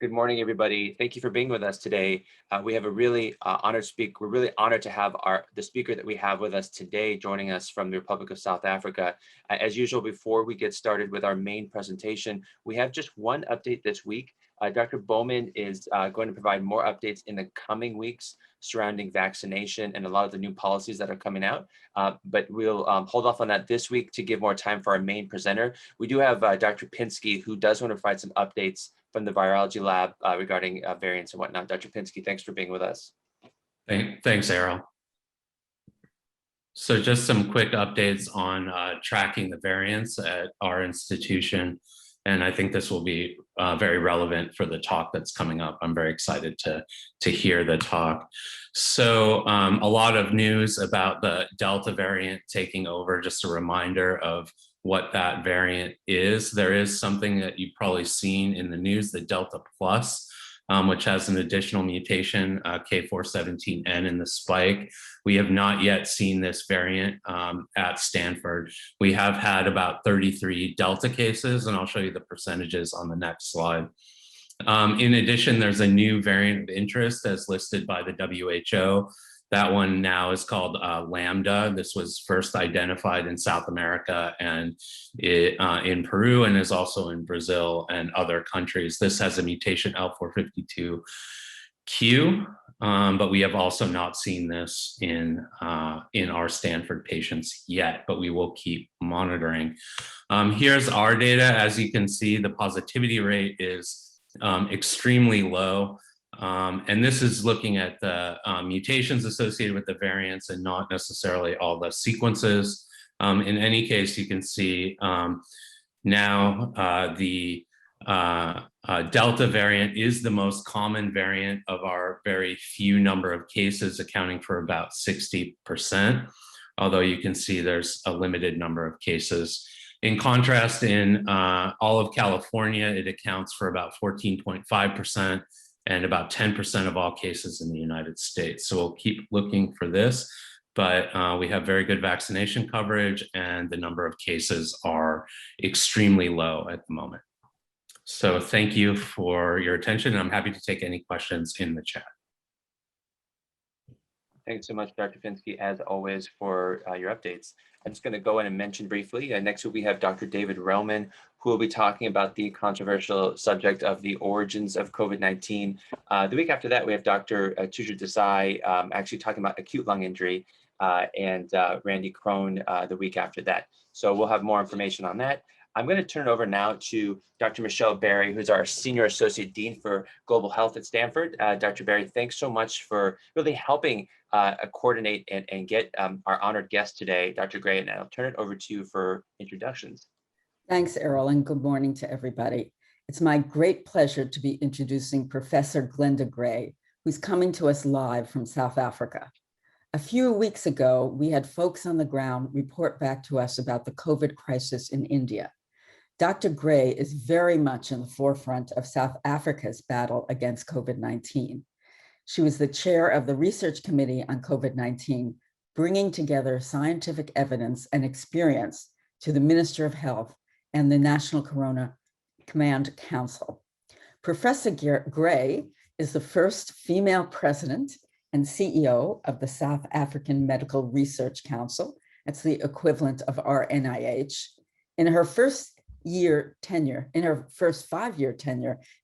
Good morning, everybody. Thank you for being with us today. We have a really honored speaker. We're really honored to have the speaker that we have with us today joining us from the Republic of South Africa. As usual, before we get started with our main presentation, we have just one update this week. Dr. Bowman is going to provide more updates in the coming weeks surrounding vaccination and a lot of the new policies that are coming out. But we'll hold off on that this week to give more time for our main presenter. We do have Dr. Pinsky, who does want to provide some updates from the virology lab regarding variants and whatnot. Dr. Pinsky, thanks for being with us. Thanks, Errol. So just some quick updates on tracking the variants at our institution. And I think this will be very relevant for the talk that's coming up. I'm very excited to hear the talk. So a lot of news about the Delta variant taking over. Just a reminder of what that variant is. There is something that you've probably seen in the news, the Delta Plus, which has an additional mutation, K417N in the spike. We have not yet seen this variant at Stanford. We have had about 33 Delta cases, and I'll show you the percentages on the next slide. In addition, there's a new variant of interest as listed by the WHO. That one now is called Lambda. This was first identified in South America and in Peru, and is also in Brazil and other countries. This has a mutation L452Q, but we have also not seen this in our Stanford patients yet, but we will keep monitoring. Here's our data. As you can see, the positivity rate is extremely low. And this is looking at the mutations associated with the variants and not necessarily all the sequences. In any case, you can see now the Delta variant is the most common variant of our very few number of cases, accounting for about 60%, although you can see there's a limited number of cases. In contrast, in all of California, it accounts for about 14.5%. and about 10% of all cases in the United States. So we'll keep looking for this, but we have very good vaccination coverage and the number of cases are extremely low at the moment. So thank you for your attention. I'm happy to take any questions in the chat. Thanks so much, Dr. Pinsky, as always, for your updates. I'm just going to go in and mention briefly, next week we have Dr. David Relman, who will be talking about the controversial subject of the origins of COVID-19. The week after that, we have Dr. Tuja Desai actually talking about acute lung injury, and Randy Crone the week after that. So we'll have more information on that. I'm going to turn it over now to Dr. Michelle Berry, who's our Senior Associate Dean for Global Health at Stanford. Dr. Berry, thanks so much for really helping coordinate and get our honored guest today, Dr. Gray, and I'll turn it over to you for introductions. Thanks, Errol, and good morning to everybody. It's my great pleasure to be introducing Professor Glenda Gray, who's coming to us live from South Africa. A few weeks ago, we had folks on the ground report back to us about the COVID crisis in India. Dr. Gray is very much in the forefront of South Africa's battle against COVID-19. She was the chair of the research committee on COVID-19, bringing together scientific evidence and experience to the Minister of Health and the National Corona Command Council. Professor Gray is the first female president and CEO of the South African Medical Research Council. That's the equivalent of our NIH. In her first 5-year tenure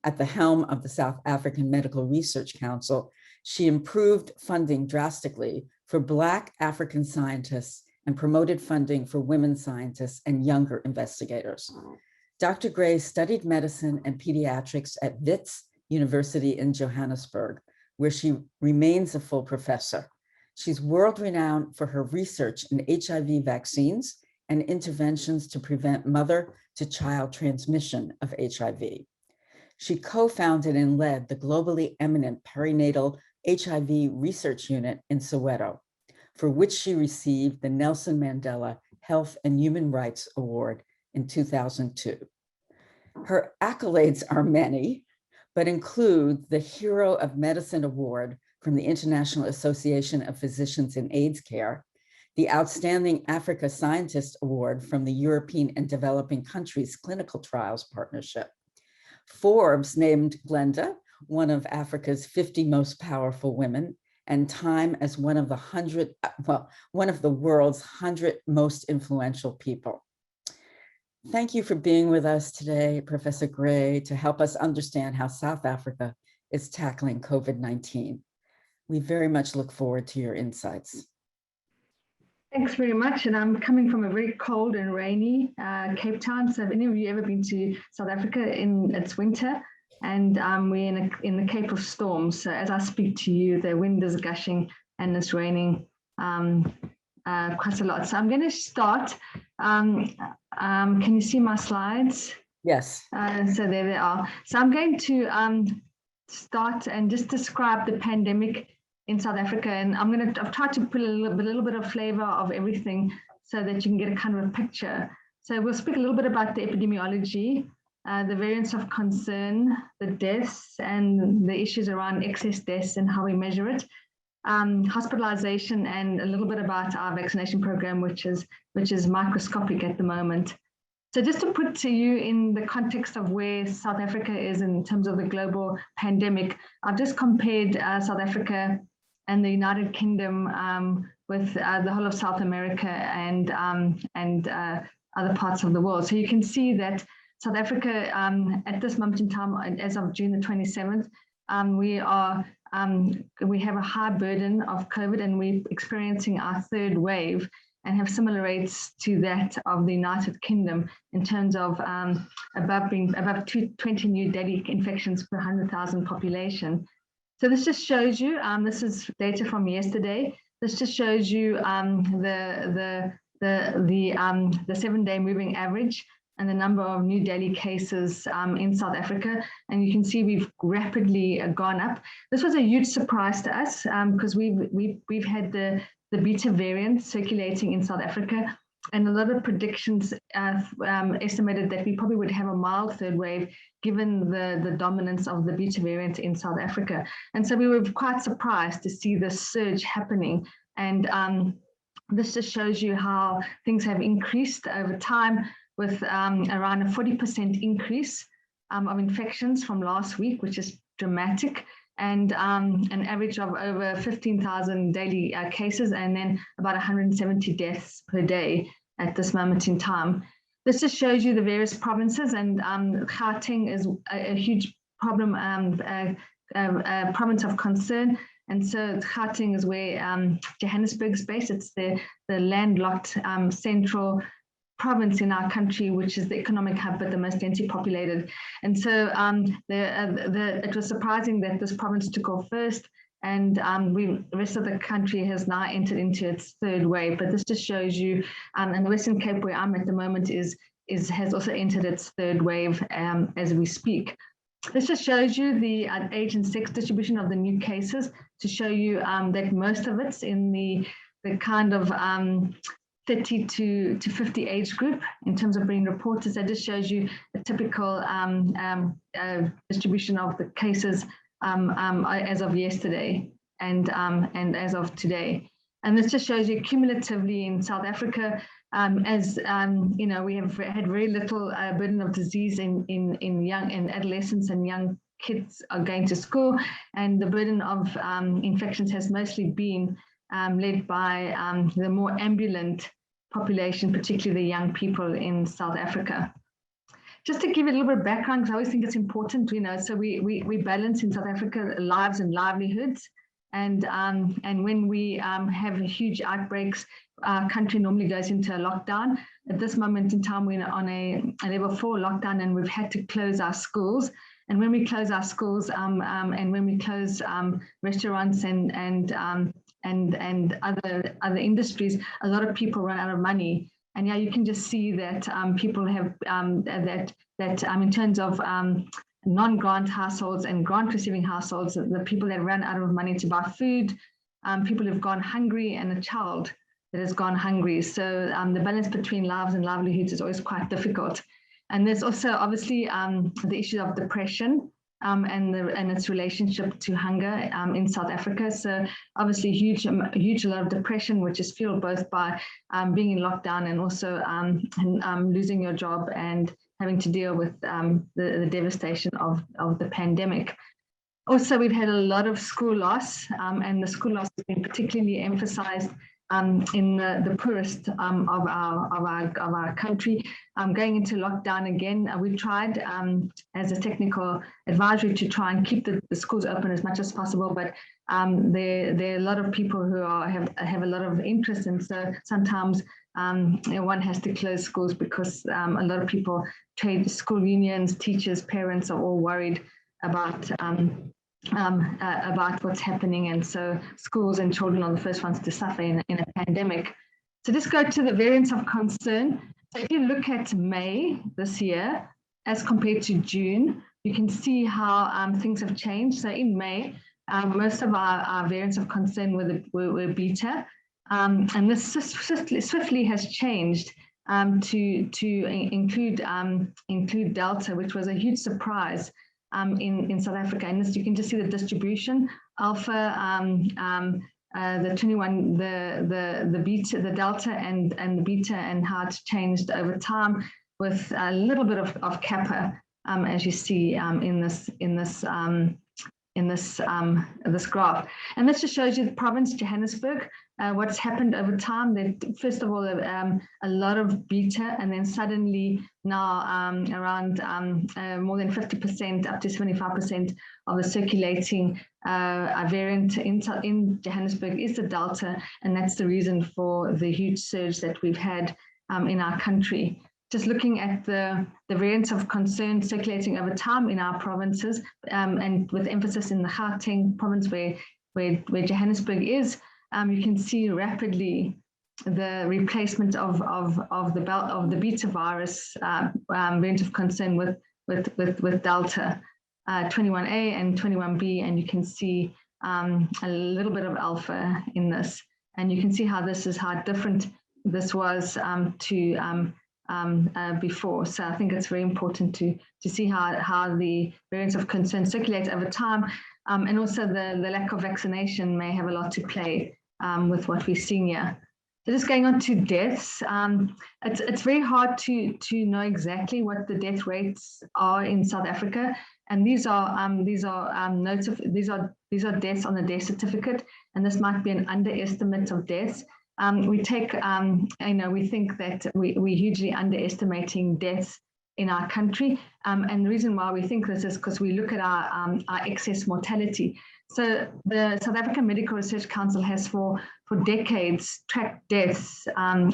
at the helm of the South African Medical Research Council, she improved funding drastically for Black African scientists and promoted funding for women scientists and younger investigators. Dr. Gray studied medicine and pediatrics at Wits University in Johannesburg, where she remains a full professor. She's world-renowned for her research in HIV vaccines and interventions to prevent mother-to-child transmission of HIV. She co-founded and led the globally eminent perinatal HIV research unit in Soweto, for which she received the Nelson Mandela Health and Human Rights Award in 2002. Her accolades are many, but include the Hero of Medicine Award from the International Association of Physicians in AIDS Care, the Outstanding Africa Scientist Award from the European and Developing Countries Clinical Trials Partnership, Forbes named Glenda one of Africa's 50 most powerful women, and Time as one of the world's 100 most influential people. Thank you for being with us today, Professor Gray, to help us understand how South Africa is tackling COVID-19. We very much look forward to your insights. Thanks very much. And I'm coming from a very cold and rainy Cape Town. So have any of you ever been to South Africa in its winter? And we're in the Cape of Storms. So as I speak to you, the wind is gushing and it's raining quite a lot. So I'm going to start. Can you see my slides? Yes. So there they are. So I'm going to start and just describe the pandemic in South Africa, and I've tried to put a little bit of flavor of everything so that you can get a kind of a picture. So we'll speak a little bit about the epidemiology, the variance of concern, the deaths, and the issues around excess deaths and how we measure it, hospitalization, and a little bit about our vaccination program, which is microscopic at the moment. So just to put to you in the context of where South Africa is in terms of the global pandemic, I've just compared South Africa and the United Kingdom with the whole of South America and other parts of the world. So you can see that South Africa, at this moment in time, as of June the 27th, we have a high burden of COVID, and we're experiencing our third wave and have similar rates to that of the United Kingdom in terms of above 20 new daily infections per 100,000 population. So this just shows you, this is data from yesterday. This just shows you the 7-day moving average and the number of new daily cases in South Africa. And you can see we've rapidly gone up. This was a huge surprise to us because we've had the beta variant circulating in South Africa, and a lot of predictions estimated that we probably would have a mild third wave given the dominance of the beta variant in South Africa. And so we were quite surprised to see this surge happening. And this just shows you how things have increased over time with around a 40% increase of infections from last week, which is dramatic, and an average of over 15,000 daily cases, and then about 170 deaths per day at this moment in time. This just shows you the various provinces, and Gauteng is a huge problem, a province of concern. And so Gauteng is where Johannesburg's based. It's the landlocked central province in our country, which is the economic hub, but the most densely populated. And so it was surprising that this province took off first, and the rest of the country has now entered into its third wave. But this just shows you, and the Western Cape, where I'm at the moment, has also entered its third wave as we speak. This just shows you the age and sex distribution of the new cases, to show you that most of it's in the kind of 30 to 50 age group in terms of being reported. That just shows you a typical distribution of the cases as of yesterday and as of today. And this just shows you cumulatively in South Africa, as you know, we have had very little burden of disease in young and adolescents and young kids are going to school, and the burden of infections has mostly been led by the more ambulant population, particularly the young people in South Africa. Just to give you a little bit of background, because I always think it's important, you know, so we balance in South Africa lives and livelihoods. And when we have huge outbreaks, our country normally goes into a lockdown. At this moment in time, we're on a level 4 lockdown, and we've had to close our schools. And when we close our schools and when we close restaurants and other industries, a lot of people run out of money. And yeah, you can just see that people have in terms of non-grant households and grant-receiving households, the people that ran out of money to buy food, people who've gone hungry, and a child that has gone hungry. So the balance between lives and livelihoods is always quite difficult. And there's also obviously the issue of depression and its relationship to hunger in South Africa. So obviously huge lot of depression, which is fueled both by being in lockdown and also losing your job and having to deal with the devastation of the pandemic. Also, we've had a lot of school loss, and the school loss has been particularly emphasized in the poorest of our country. Going into lockdown again, we tried as a technical advisory to try and keep the schools open as much as possible, but there are a lot of people who have a lot of interest, and so sometimes one has to close schools because a lot of people, trade school unions, teachers, parents are all worried about what's happening, and so schools and children are the first ones to suffer in a pandemic. So just go to the variants of concern. So if you look at May this year as compared to June, you can see how things have changed. So in May, most of our variants of concern were beta, and this swiftly has changed to include Delta, which was a huge surprise in South Africa. And this, you can just see the distribution: alpha, the 21, the beta, the Delta, and the beta, and how it's changed over time, with a little bit of Kappa, as you see in this graph. And this just shows you the province, Johannesburg, what's happened over time. That first of all, a lot of beta, and then suddenly now around more than 50%, up to 75% of the circulating variant in Johannesburg is the Delta, and that's the reason for the huge surge that we've had in our country. Just looking at the variants of concern circulating over time in our provinces, and with emphasis in the Gauteng province where Johannesburg is, you can see rapidly the replacement of the beta virus variant of concern with Delta, 21A and 21B, and you can see a little bit of alpha in this, and you can see how different this was to before. So I think it's very important to see how the variants of concern circulate over time, and also the lack of vaccination may have a lot to play with what we're seeing here. So just going on to deaths, it's very hard to know exactly what the death rates are in South Africa, and these are deaths on the death certificate, and this might be an underestimate of deaths. We think that we're hugely underestimating deaths in our country, and the reason why we think this is because we look at our excess mortality. So the South African Medical Research Council has for decades tracked deaths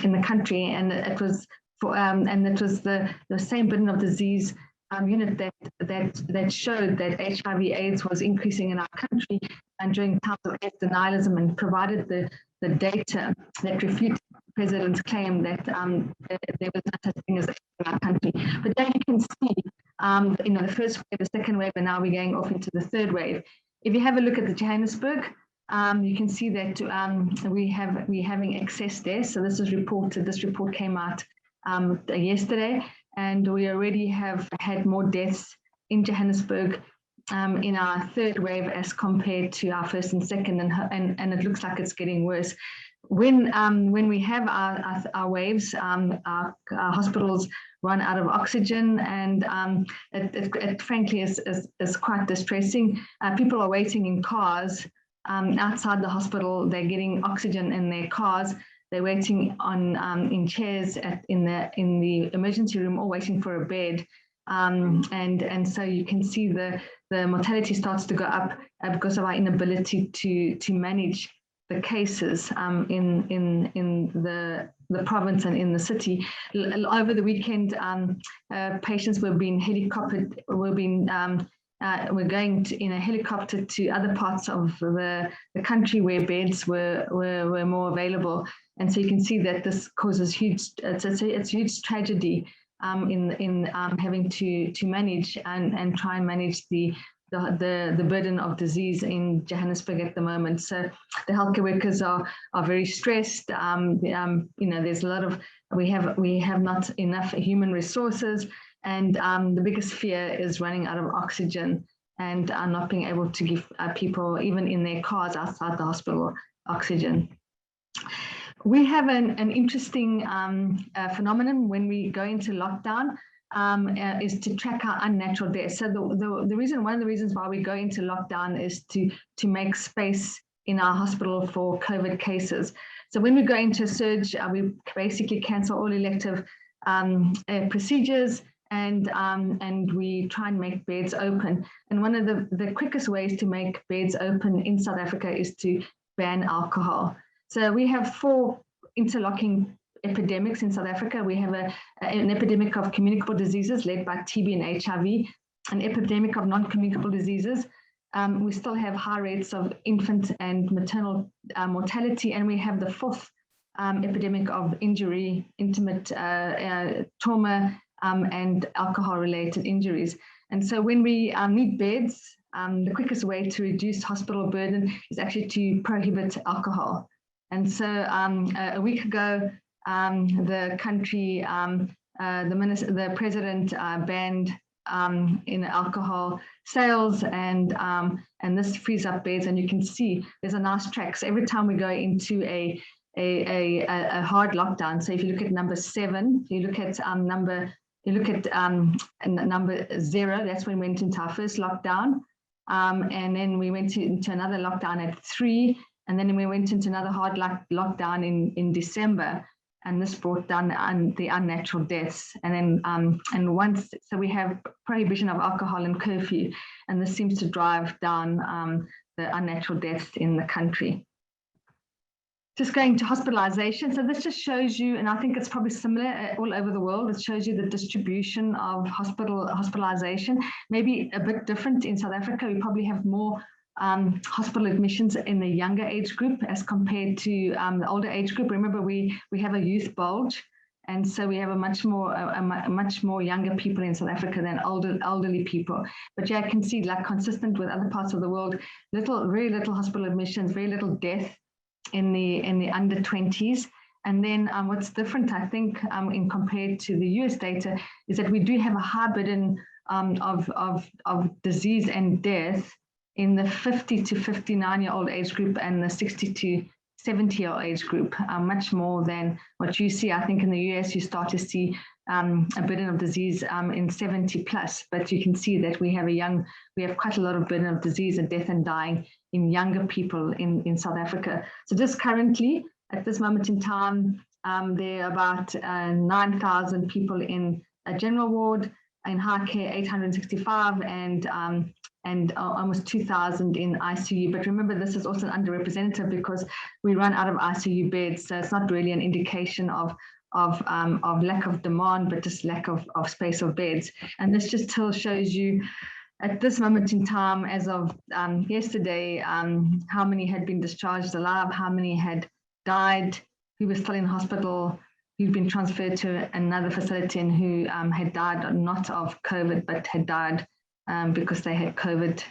in the country, and it was the same burden of disease unit that showed that HIV/AIDS was increasing in our country, and during times of AIDS denialism, and provided the data that refute the president's claim that there was no such thing as AIDS in our country. But then you can see, the first wave, the second wave, and now we're going off into the third wave. If you have a look at the Johannesburg, you can see that we're having excess deaths. So this is reported. This report came out yesterday, and we already have had more deaths in Johannesburg in our third wave as compared to our first and second, and it looks like it's getting worse. When we have our waves, our hospitals run out of oxygen, and it frankly is quite distressing. People are waiting in cars outside the hospital. They're getting oxygen in their cars. They're waiting in chairs in the emergency room, or waiting for a bed. And so you can see the mortality starts to go up because of our inability to manage the cases in the province and in the city. Over the weekend, patients were being helicoptered. We're going in a helicopter to other parts of the country where beds were more available, and so you can see that this causes it's huge tragedy in having to manage and try and manage the burden of disease in Johannesburg at the moment. So the healthcare workers are very stressed. There's a lot of we have not enough human resources, and the biggest fear is running out of oxygen and not being able to give people, even in their cars outside the hospital, oxygen. We have an interesting phenomenon when we go into lockdown. is to track our unnatural deaths. So one of the reasons why we go into lockdown is to make space in our hospital for COVID cases. So when we go into a surge, we basically cancel all elective procedures, and we try and make beds open. And one of the quickest ways to make beds open in South Africa is to ban alcohol. So we have 4 interlocking epidemics in South Africa. We have an epidemic of communicable diseases led by TB and HIV, an epidemic of non-communicable diseases. We still have high rates of infant and maternal mortality, and we have the 4th epidemic of injury, intimate trauma, and alcohol-related injuries. And so when we need beds, the quickest way to reduce hospital burden is actually to prohibit alcohol. And so a week ago, the country, the president banned in alcohol sales, and this frees up beds. And you can see there's a nice track. So every time we go into a hard lockdown, so if you look at number 7, you look at number 0, that's when we went into our first lockdown. And then we went into another lockdown at 3, and then we went into another hard lockdown in December, and this brought down the unnatural deaths. And then so we have prohibition of alcohol and curfew, and this seems to drive down the unnatural deaths in the country. Just going to hospitalization. So this just shows you, and I think it's probably similar all over the world, it shows you the distribution of hospitalization, maybe a bit different in South Africa. We probably have more hospital admissions in the younger age group as compared to the older age group. Remember, we have a youth bulge, and so we have a much more younger people in South Africa than elderly people. But yeah, I can see, like, consistent with other parts of the world, very little hospital admissions, very little death in the under 20s. And then what's different, I think, in compared to the US data, is that we do have a high burden of disease and death in the 50 to 59-year-old age group and the 60 to 70-year-old age group, much more than what you see. I think in the US, you start to see a burden of disease in 70 plus, but you can see that we have quite a lot of burden of disease and death and dying in younger people in South Africa. So just currently, at this moment in time, there are about 9,000 people in a general ward, in high care 865, and almost 2,000 in ICU. But remember, this is also underrepresented because we run out of ICU beds, so it's not really an indication of lack of demand, but just lack of space of beds. And this just shows you at this moment in time, as of yesterday, how many had been discharged alive, how many had died, who were still in hospital, who'd been transferred to another facility, and who had died not of COVID, but had died because they had COVID.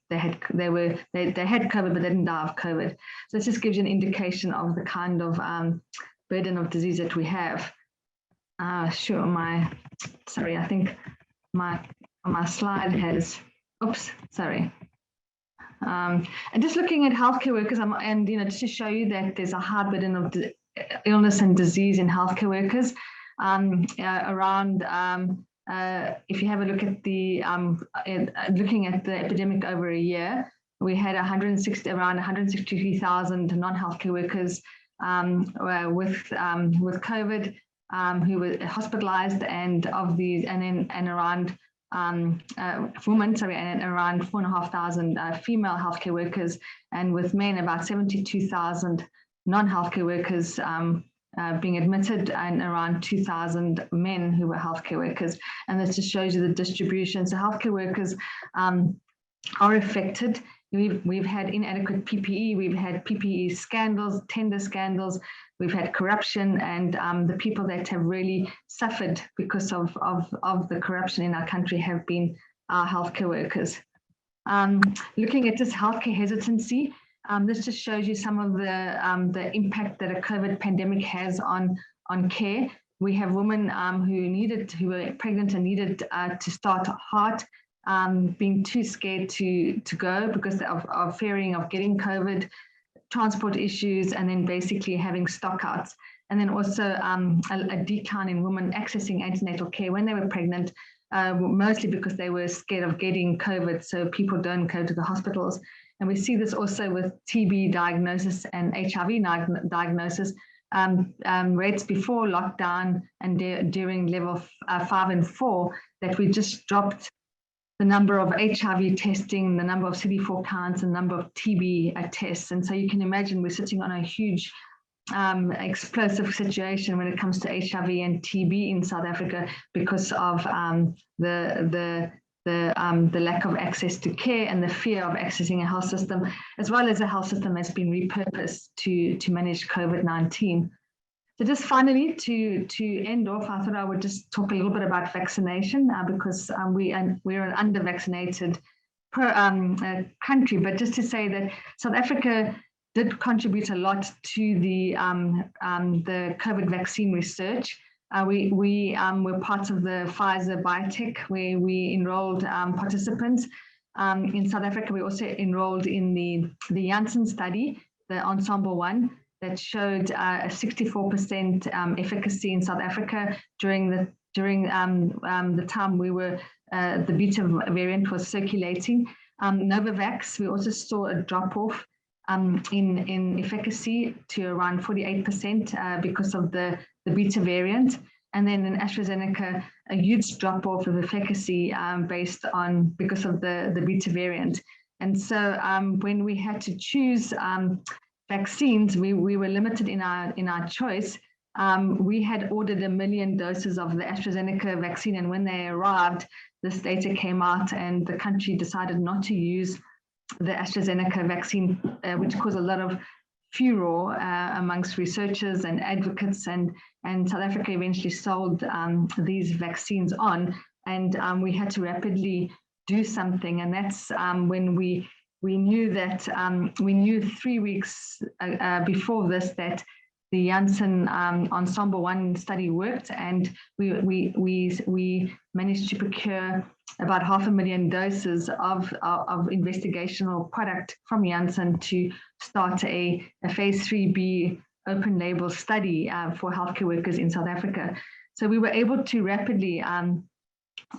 They had COVID, but they didn't die of COVID. So this just gives you an indication of the kind of burden of disease that we have. Sure, I think my slide has, oops, sorry. And just looking at healthcare workers, and just to show you that there's a high burden of illness and disease in healthcare workers. If you have a look at looking at the epidemic over a year, we had around 163,000 non-healthcare workers with COVID who were hospitalized, and of these, and around women, and around 4,500 female healthcare workers, and with men about 72,000 non-healthcare workers being admitted, and around 2,000 men who were healthcare workers. And this just shows you the distribution. So healthcare workers are affected. We've had inadequate PPE, we've had PPE scandals, tender scandals, we've had corruption, and the people that have really suffered because of the corruption in our country have been our healthcare workers. Looking at this healthcare hesitancy, this just shows you some of the impact that a COVID pandemic has on care. We have women who were pregnant and needed to start heart, being too scared to go because of fearing of getting COVID, transport issues, and then basically having stockouts. and then also a decline in women accessing antenatal care when they were pregnant, mostly because they were scared of getting COVID, so people don't go to the hospitals. And we see this also with TB diagnosis and HIV diagnosis. Rates before lockdown and during level 5 and 4, that we just dropped the number of HIV testing, the number of CD4 counts, and the number of TB tests. And so you can imagine we're sitting on a huge explosive situation when it comes to HIV and TB in South Africa because of the lack of access to care and the fear of accessing a health system, as well as a health system has been repurposed to manage COVID-19. So just finally, to end off, I thought I would just talk a little bit about vaccination because we're an under-vaccinated country. But just to say that South Africa did contribute a lot to the COVID vaccine research. We were part of the Pfizer biotech where we enrolled participants. In South Africa, we also enrolled in the Janssen study, the Ensemble 1, that showed a 64% efficacy in South Africa during the time we were the Beta variant was circulating. Novavax, we also saw a drop off in efficacy to around 48% because of the Beta variant. And then in AstraZeneca, a huge drop off of efficacy because of the Beta variant. And so when we had to choose vaccines, we were limited in our choice. We had ordered 1 million doses of the AstraZeneca vaccine, and when they arrived, this data came out and the country decided not to use the AstraZeneca vaccine, which caused a lot of furor amongst researchers and advocates, and South Africa eventually sold these vaccines on, and we had to rapidly do something. And that's when we knew that we knew 3 weeks before this that the Janssen Ensemble 1 study worked, and we managed to procure about 500,000 doses of investigational product from Janssen to start a phase 3B open label study for healthcare workers in South Africa. So we were able to rapidly,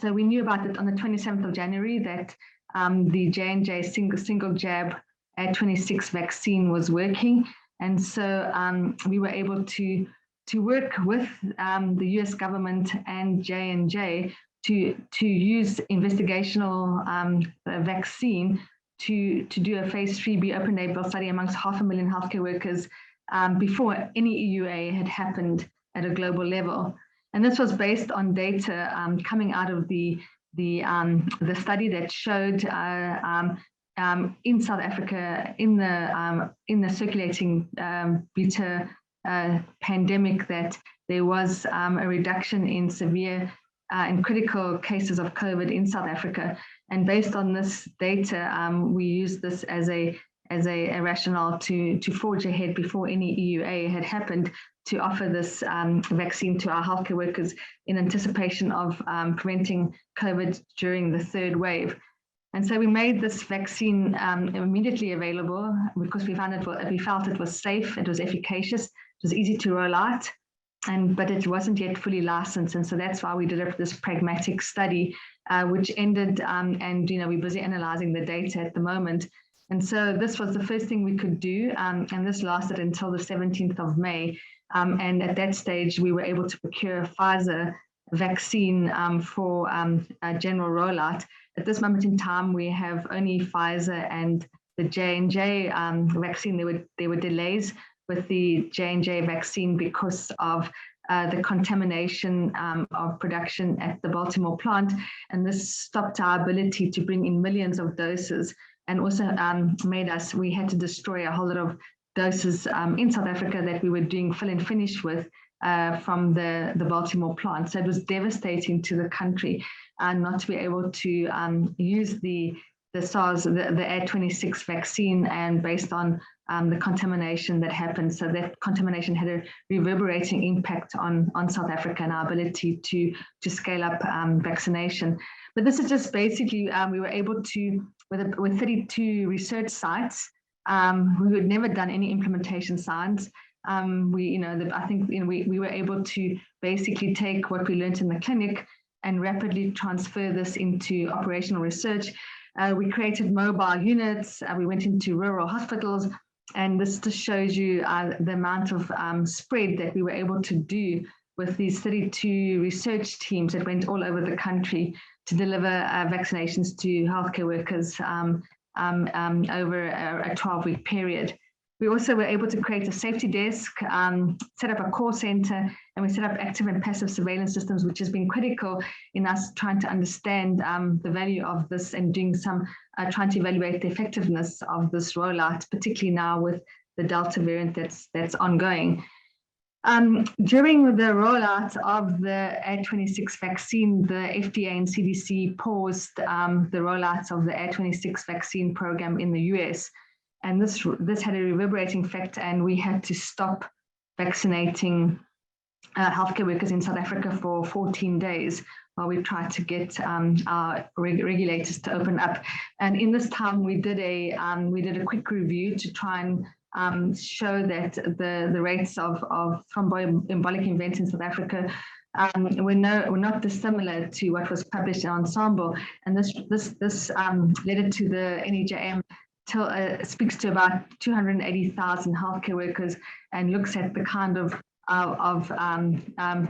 so we knew about it on the 27th of January that the J&J single jab Ad26 vaccine was working. And so we were able to work with the US government and J&J to use investigational vaccine to do a phase 3B open label study amongst 500,000 healthcare workers before any EUA had happened at a global level. And this was based on data coming out of the study that showed in South Africa in the circulating Beta pandemic that there was a reduction in severe and critical cases of COVID in South Africa. And based on this data, we used this as a rationale to forge ahead before any EUA had happened to offer this vaccine to our healthcare workers in anticipation of preventing COVID during the third wave. And so we made this vaccine immediately available because we felt it was safe, it was efficacious, it was easy to roll out, but it wasn't yet fully licensed. And so that's why we did this pragmatic study, which ended, and we're busy analyzing the data at the moment. And so this was the first thing we could do, and this lasted until the 17th of May. And at that stage, we were able to procure Pfizer vaccine for a general rollout. At this moment in time, we have only Pfizer and the J&J vaccine. There were delays with the J&J vaccine because of the contamination of production at the Baltimore plant. And this stopped our ability to bring in millions of doses, and also we had to destroy a whole lot of doses in South Africa that we were doing fill and finish with from the Baltimore plant. So it was devastating to the country not to be able to use the SARS, the Ad26 vaccine, and based on the contamination that happened. So that contamination had a reverberating impact on South Africa and our ability to scale up vaccination. But this is just basically, we were able to, with 32 research sites, who had never done any implementation science, I think we were able to basically take what we learned in the clinic and rapidly transfer this into operational research. We created mobile units. We went into rural hospitals, and this just shows you the amount of spread that we were able to do with these 32 research teams that went all over the country to deliver vaccinations to healthcare workers over a 12-week period. We also were able to create a safety desk, set up a call center, and we set up active and passive surveillance systems, which has been critical in us trying to understand the value of this and doing some trying to evaluate the effectiveness of this rollout, particularly now with the Delta variant that's ongoing. During the rollout of the A26 vaccine, the FDA and CDC paused the rollout of the A26 vaccine program in the US. And this had a reverberating effect, and we had to stop vaccinating healthcare workers in South Africa for 14 days while we tried to get our regulators to open up. And in this time, we did a quick review to try and show that the rates of thromboembolic events in South Africa were not dissimilar to what was published in Ensemble. And this led it to the NEJM. Speaks to about 280,000 healthcare workers and looks at the kind of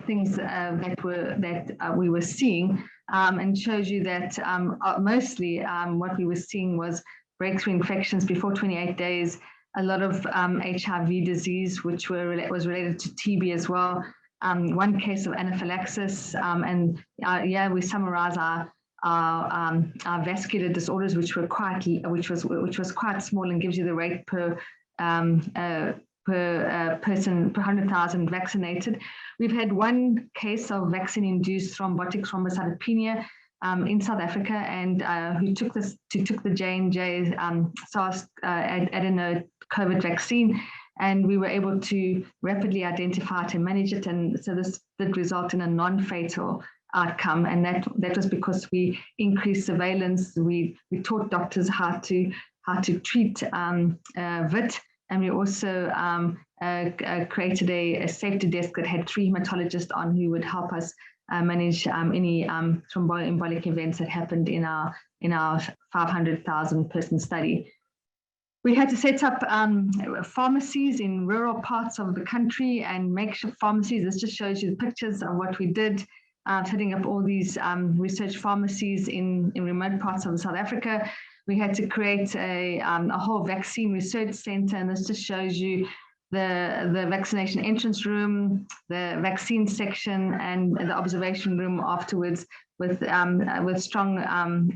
things that we were seeing, and shows you that mostly what we were seeing was breakthrough infections before 28 days, a lot of HIV disease, which was related to TB as well, one case of anaphylaxis, and we summarize our vascular disorders, which was quite small, and gives you the rate per person per 100,000 vaccinated. We've had one case of vaccine-induced thrombotic thrombocytopenia in South Africa, and who took the J&J SARS adeno COVID vaccine, and we were able to rapidly identify it and manage it, and so this did result in a non-fatal outcome, and that was because we increased surveillance. We taught doctors how to treat VIT, and we also created a safety desk that had 3 hematologists on who would help us manage any thromboembolic events that happened in our 500,000 person study. We had to set up pharmacies in rural parts of the country and makeshift pharmacies. This just shows you the pictures of what we did. Setting up all these research pharmacies in remote parts of South Africa. We had to create a whole vaccine research center, and this just shows you the vaccination entrance room, the vaccine section, and the observation room afterwards, with strong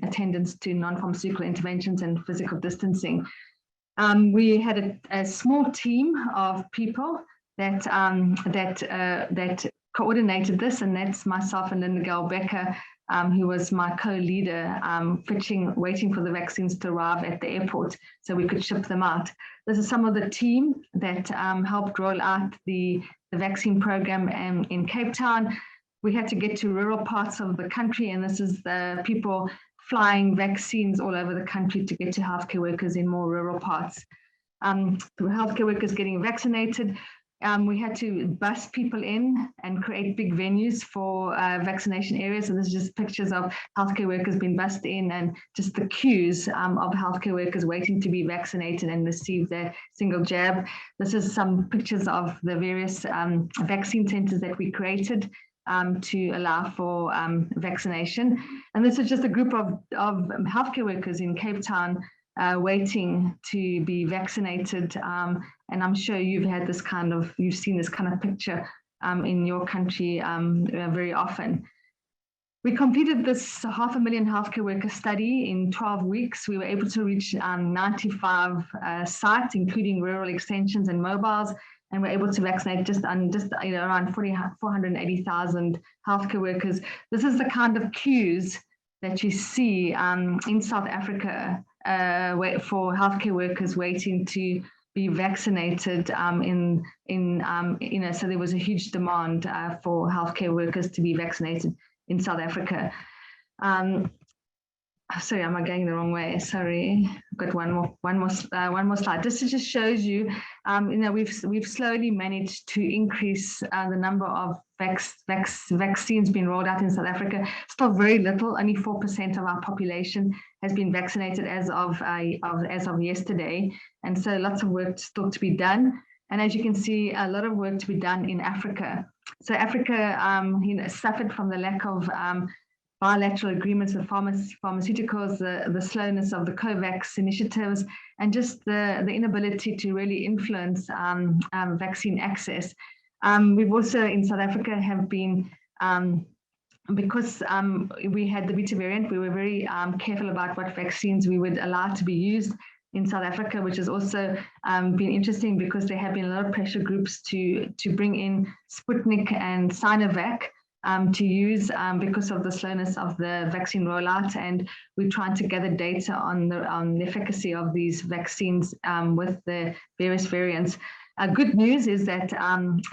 attendance to non-pharmaceutical interventions and physical distancing. We had a small team of people that coordinated this, and that's myself and Linda Becker, who was my co-leader, waiting for the vaccines to arrive at the airport so we could ship them out. This is some of the team that helped roll out the vaccine program in Cape Town. We had to get to rural parts of the country, and this is the people flying vaccines all over the country to get to healthcare workers in more rural parts. Healthcare workers getting vaccinated. We had to bus people in and create big venues for vaccination areas. And this is just pictures of healthcare workers being bussed in, and just the queues of healthcare workers waiting to be vaccinated and receive their single jab. This is some pictures of the various vaccine centers that we created to allow for vaccination. And this is just a group of healthcare workers in Cape Town waiting to be vaccinated. And I'm sure you've seen this kind of picture in your country very often. We completed this 500,000 healthcare worker study in 12 weeks. We were able to reach 95 sites, including rural extensions and mobiles, and we're able to vaccinate just around 480,000 healthcare workers. This is the kind of queues that you see in South Africa for healthcare workers waiting to be vaccinated. So there was a huge demand for healthcare workers to be vaccinated in South Africa. sorry, am I going the wrong way? Sorry, I've got one more slide. This just shows you, we've slowly managed to increase the number of vaccines being rolled out in South Africa. Still very little, only 4% of our population has been vaccinated as of yesterday, and so lots of work still to be done. And as you can see, a lot of work to be done in Africa. So Africa, suffered from the lack of bilateral agreements with pharmaceuticals, the slowness of the COVAX initiatives, and just the inability to really influence vaccine access. We've also in South Africa have been, because we had the Beta variant, we were very careful about what vaccines we would allow to be used in South Africa, which has also been interesting because there have been a lot of pressure groups to bring in Sputnik and Sinovac to use because of the slowness of the vaccine rollout, and we're trying to gather data on the efficacy of these vaccines with the various variants. Good news is that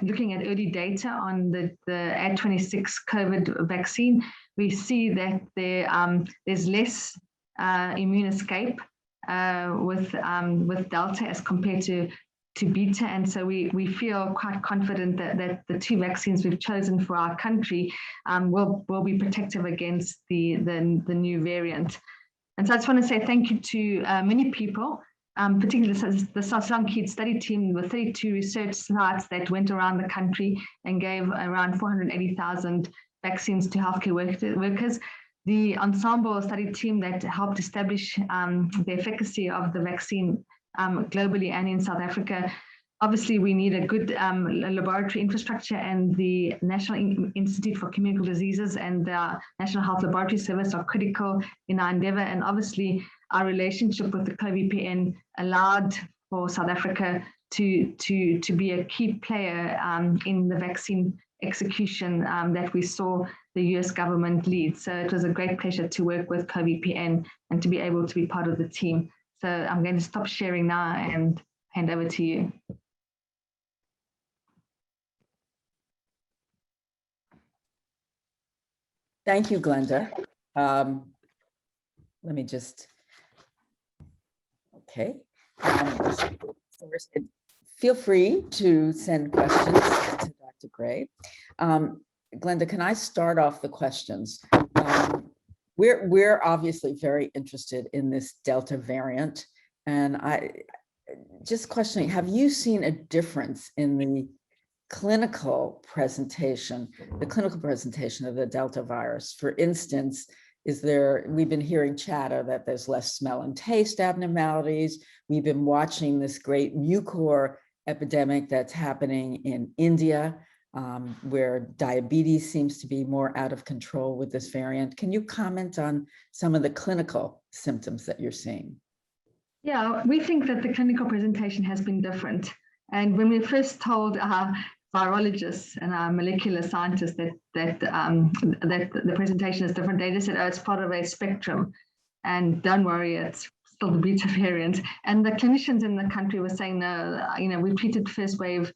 looking at early data on the Ad26 COVID vaccine, we see that there's less immune escape with Delta as compared to Beta, and so we feel quite confident that the two vaccines we've chosen for our country will be protective against the new variant. And so I just want to say thank you to many people, particularly the South Kids study team with 32 research sites that went around the country and gave around 480,000 vaccines to healthcare workers. The ensemble study team that helped establish the efficacy of the vaccine globally and in South Africa. Obviously, we need a good laboratory infrastructure, and the National Institute for Communicable Diseases and the National Health Laboratory Service are critical in our endeavor. And obviously, our relationship with the HVTN allowed for South Africa to be a key player in the vaccine execution that we saw the US government lead. So it was a great pleasure to work with HVTN and to be able to be part of the team. So I'm going to stop sharing now and hand over to you. Thank you, Glenda. Let me just, okay. First, feel free to send questions to Dr. Gray. Glenda, can I start off the questions? We're obviously very interested in this Delta variant, and I just questioning, have you seen a difference in the clinical presentation of the Delta virus? For instance, we've been hearing chatter that there's less smell and taste abnormalities. We've been watching this great mucor epidemic that's happening in India, where diabetes seems to be more out of control with this variant. Can you comment on some of the clinical symptoms that you're seeing? Yeah, we think that the clinical presentation has been different. And when we first told our virologists and our molecular scientists that the presentation is different, they just said, oh, it's part of a spectrum. And don't worry, it's still the Beta variant. And the clinicians in the country were saying, no, we've treated first wave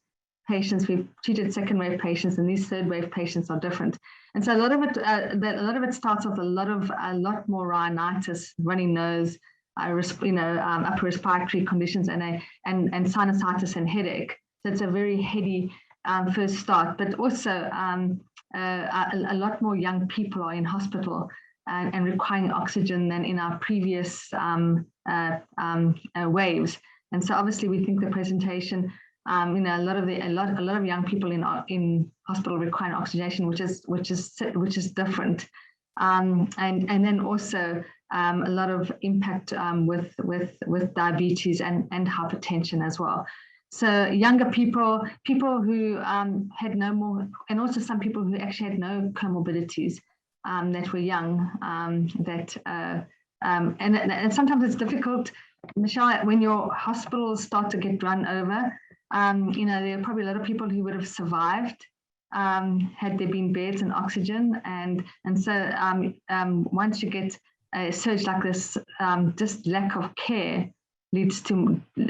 patients, we've treated second wave patients, and these third wave patients are different. And so a lot of it starts with a lot more rhinitis, runny nose, upper respiratory conditions, and sinusitis and headache. So it's a very heady first start, but also a lot more young people are in hospital and requiring oxygen than in our previous waves. And so obviously we think the presentation, a lot of young people in hospital requiring oxygenation, which is different, and then also a lot of impact with diabetes and hypertension as well. So younger people who had no more, and also some people who actually had no comorbidities that were young, and sometimes it's difficult, Michelle, when your hospitals start to get run over. There are probably a lot of people who would have survived had there been beds and oxygen, and so once you get a surge like this, just lack of care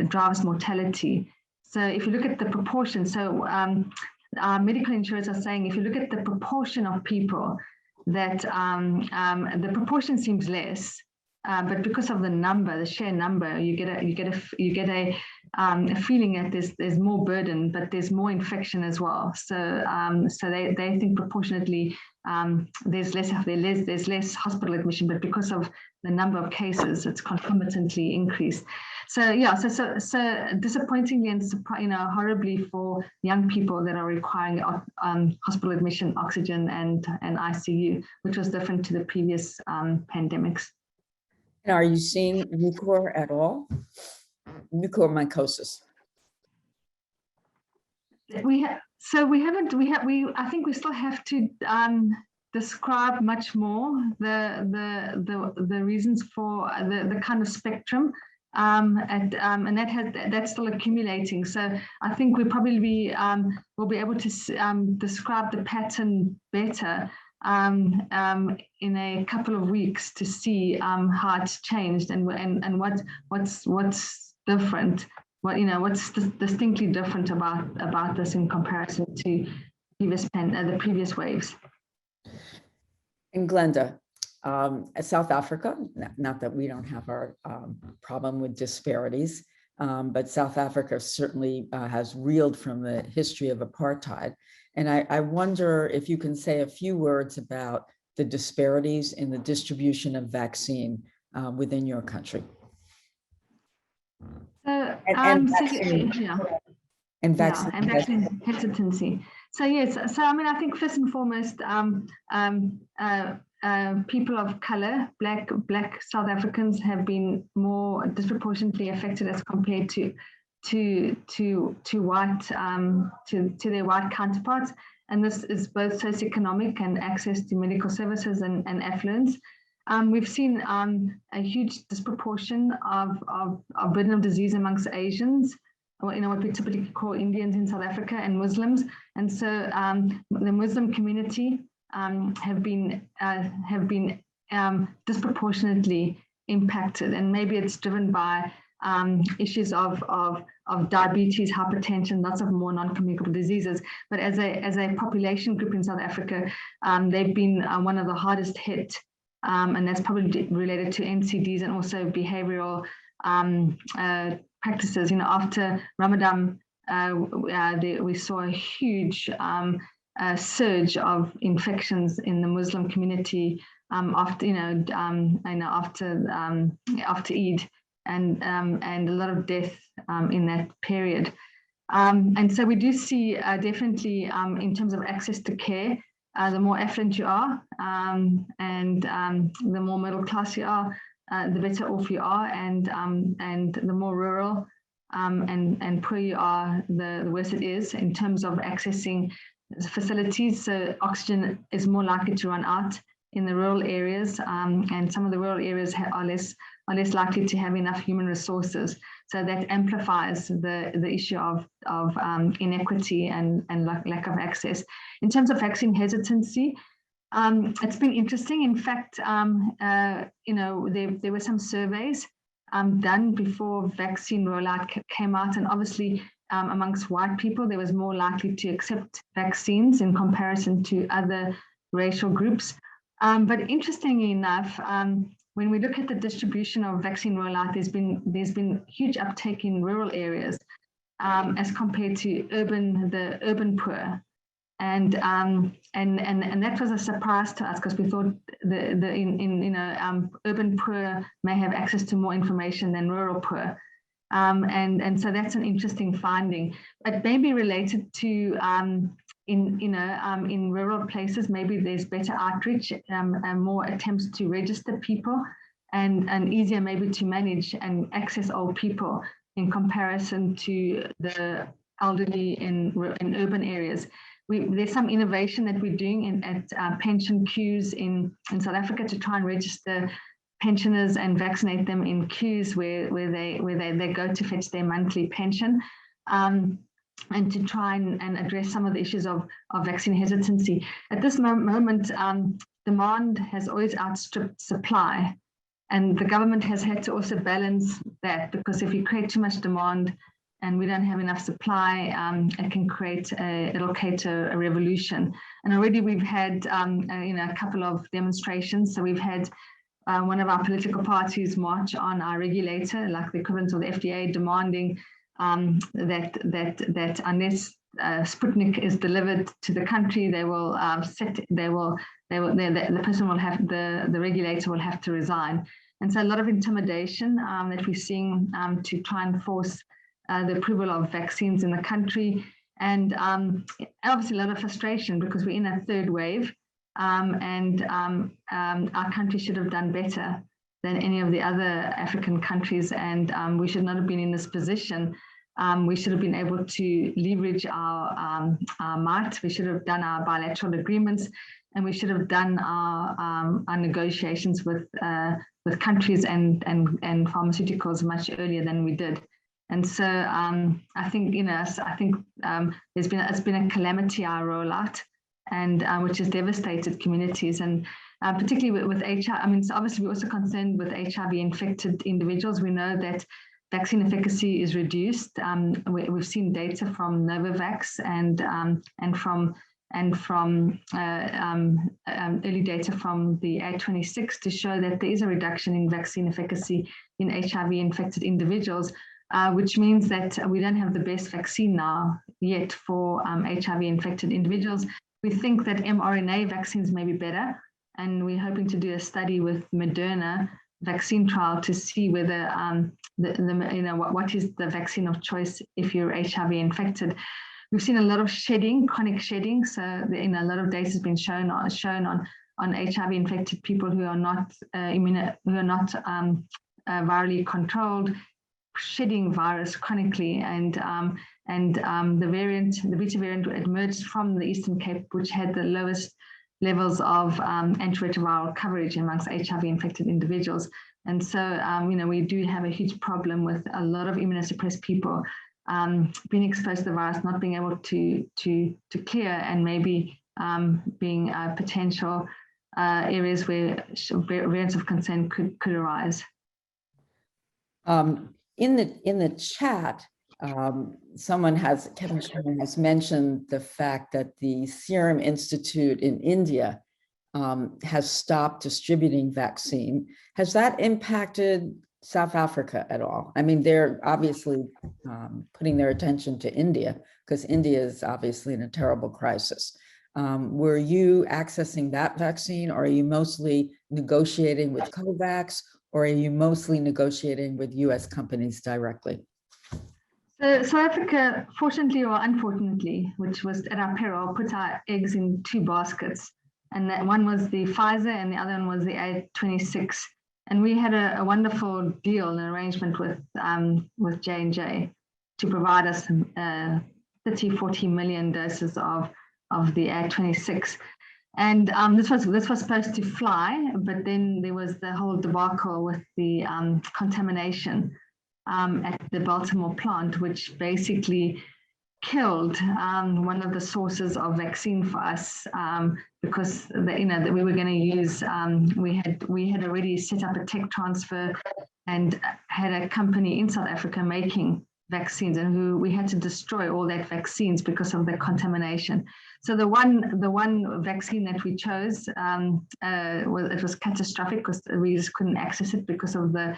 drives mortality. So if you look at the proportion, so our medical insurers are saying if you look at the proportion of people that the proportion seems less, but because of the number, the sheer number, you get a feeling that there's more burden, but there's more infection as well. So they think proportionately there's less hospital admission, but because of the number of cases, it's concomitantly increased. So yeah, so disappointingly and horribly for young people that are requiring hospital admission, oxygen, and ICU, which was different to the previous pandemics. And are you seeing mucor at all? Mucormycosis. I think we still have to describe much more the reasons for the kind of spectrum, and that's still accumulating. So I think we probably will be able to describe the pattern better in a couple of weeks to see how it's changed and what's different. What's distinctly different about this in comparison to the previous waves. And Glenda, South Africa, not that we don't have our problem with disparities, but South Africa certainly has reeled from the history of apartheid. And I wonder if you can say a few words about the disparities in the distribution of vaccine within your country. And vaccine hesitancy. So yes, so I mean, I think first and foremost, people of color, black South Africans have been more disproportionately affected as compared to white to their white counterparts, and this is both socioeconomic and access to medical services and affluence. We've seen a huge disproportion of burden of disease amongst Asians, or what we typically call Indians in South Africa, and Muslims. And so the Muslim community have been disproportionately impacted, and maybe it's driven by issues of diabetes, hypertension, lots of more non-communicable diseases. But as a population group in South Africa, they've been one of the hardest hit. And that's probably related to NCDs and also behavioral practices. After Ramadan, we saw a huge surge of infections in the Muslim community after Eid, and a lot of death in that period. And so we do see definitely in terms of access to care. The more affluent you are, and the more middle class you are, the better off you are, and the more rural and poor you are, the worse it is in terms of accessing facilities. So oxygen is more likely to run out in the rural areas, and some of the rural areas are less likely to have enough human resources. So that amplifies the issue of inequity and lack of access. In terms of vaccine hesitancy, it's been interesting. In fact, there were some surveys done before vaccine rollout came out, and obviously amongst white people, there was more likely to accept vaccines in comparison to other racial groups. But interestingly enough, when we look at the distribution of vaccine rollout, there's been huge uptake in rural areas as compared to the urban poor, and that was a surprise to us, because we thought urban poor may have access to more information than rural poor, and so that's an interesting finding. It may be related to in rural places, maybe there's better outreach and more attempts to register people, and easier maybe to manage and access old people in comparison to the elderly in urban areas. There's some innovation that we're doing at pension queues in South Africa to try and register pensioners and vaccinate them in queues where they go to fetch their monthly pension. And to try and address some of the issues of vaccine hesitancy. At this moment, demand has always outstripped supply, and the government has had to also balance that, because if you create too much demand and we don't have enough supply, it can create it'll cater a revolution. And already we've had a couple of demonstrations. So we've had one of our political parties march on our regulator, like the equivalent of the FDA, demanding that unless Sputnik is delivered to the country, they will the person will have, the regulator will have to resign. And so a lot of intimidation that we're seeing to try and force the approval of vaccines in the country. And obviously a lot of frustration because we're in a third wave, and our country should have done better than any of the other African countries, and we should not have been in this position. We should have been able to leverage our might. We should have done our bilateral agreements, and we should have done our negotiations with countries and pharmaceuticals much earlier than we did. And so I think, it's been a calamity, our rollout, and which has devastated communities, and particularly with HIV. I mean, so obviously we're also concerned with HIV infected individuals. We know that vaccine efficacy is reduced. We've seen data from Novavax and from early data from the A26 to show that there is a reduction in vaccine efficacy in HIV infected individuals, which means that we don't have the best vaccine now yet for HIV infected individuals. We think that mRNA vaccines may be better, and we're hoping to do a study with Moderna vaccine trial to see whether what is the vaccine of choice if you're HIV infected. We've seen a lot of shedding, chronic shedding. So a lot of data has been shown on HIV infected people who are not virally controlled, shedding virus chronically, and the Beta variant emerged from the Eastern Cape, which had the lowest levels of antiretroviral coverage amongst HIV infected individuals. And so, we do have a huge problem with a lot of immunosuppressed people being exposed to the virus, not being able to clear, and maybe being potential areas where variants of concern could arise. In the chat, Kevin Sherman has mentioned the fact that the Serum Institute in India has stopped distributing vaccine. Has that impacted South Africa at all? I mean, they're obviously putting their attention to India because India is obviously in a terrible crisis. Were you accessing that vaccine, or are you mostly negotiating with COVAX, or are you mostly negotiating with US companies directly? So South Africa, fortunately or unfortunately, which was at our peril, put our eggs in two baskets. And that one was the Pfizer and the other one was the A26. And we had a wonderful deal, an arrangement with J&J to provide us 40 million doses of the A26. And this was supposed to fly, but then there was the whole debacle with the contamination at the Baltimore plant, which basically killed one of the sources of vaccine for us, because that we were going to use. We had already set up a tech transfer and had a company in South Africa making vaccines, and we had to destroy all that vaccines because of the contamination. So the one vaccine that we chose, it was catastrophic because we just couldn't access it because of the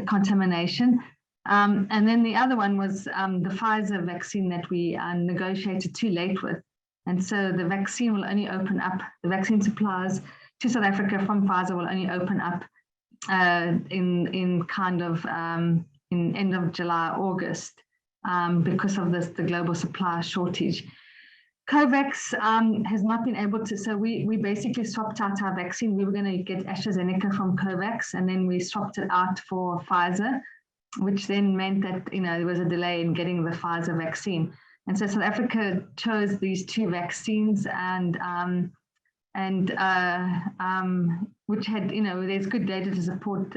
contamination. And then the other one was the Pfizer vaccine that we negotiated too late with. And so the vaccine will only open up, the vaccine supplies to South Africa from Pfizer will only open up in end of July, August, because of the global supply shortage. COVAX has not been able to, so we basically swapped out our vaccine. We were going to get AstraZeneca from COVAX, and then we swapped it out for Pfizer, which then meant that there was a delay in getting the Pfizer vaccine. And so South Africa chose these two vaccines, and which had, there's good data to support